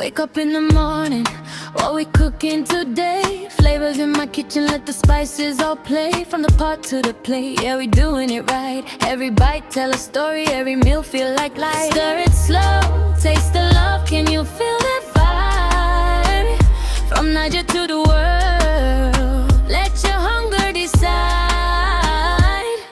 Wake up in the morning, what we cooking today? Flavors in my kitchen, let the spices all play. From the pot to the plate, yeah, we doing it right. Every bite tell a story, every meal feel like life. Stir it slow, taste the love, can you feel that vibe? From Niger to the world, let your hunger decide.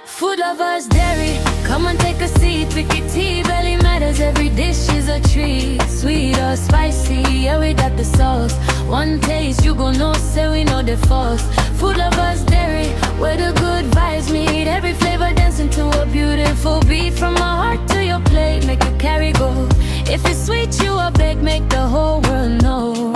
Food lovers dairy, come and take a seat. Pick your tea, belly matters, every dish is a treat. Sweet or spicy, yeah, we got the sauce. One taste, you gon' know, say we know the false. Food lovers dairy, where the good vibes meet. Every flavor dancing to a beautiful beat. From my heart to your plate, make you carry go. If it's sweet, you a bake, make the whole world know.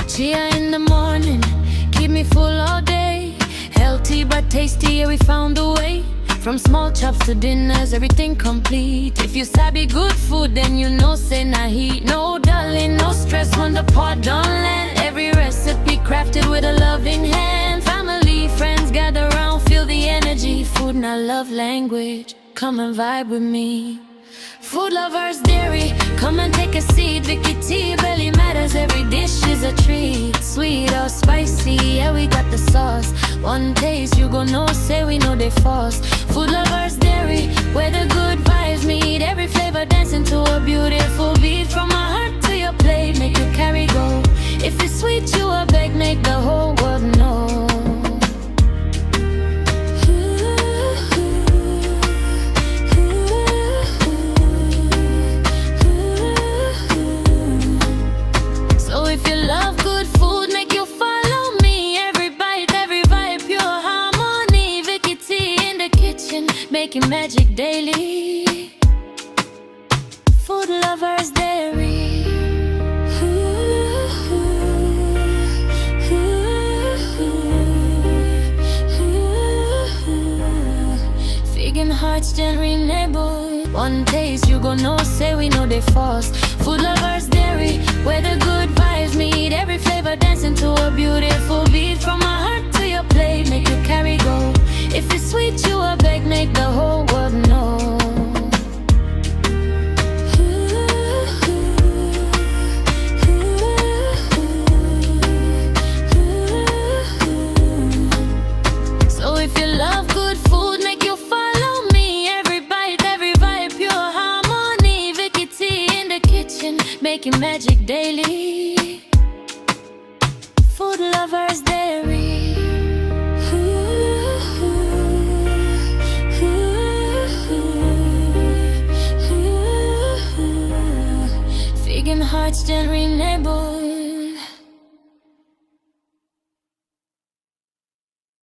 Chia in the morning, keep me full all day. Healthy but tasty, yeah, we found a way. From small chops to dinners, everything complete. If you sabi good food, then you know say nah heat. No darling, no stress when the pot don't land. Every recipe crafted with a loving hand. Family, friends gather round, feel the energy. Food not love language, come and vibe with me. Food lovers dairy, come and take a seat. Vicky tea, belly matters, every dish is a treat. Sweet or spicy, yeah, we got the sauce. One taste, you gon' know, say we know they false. Food lovers dairy, where the good vibes meet. Every flavor dancing to a beautiful beat. From my heart to your plate, make you carry go. If it's sweet, you a beg, make the whole world know. If you love good food, make you follow me. Every bite, every vibe, pure harmony. Vicky tea in the kitchen, making magic daily. Food lovers dairy. Vegan hearts, generally neighbor. One taste, you gon' know, say we know they false. Food lovers dairy, where the good vibes meet. Every flavor dancing to a beautiful beat. From my heart to your plate, make you carry go. If it's sweet, you a beg, make the whole world know. So if you love good food, make you follow me. Every bite, every vibe, pure harmony. Vicky tea in the kitchen, making magic daily. Food lovers dairy. Vegan hearts, generally neighbor.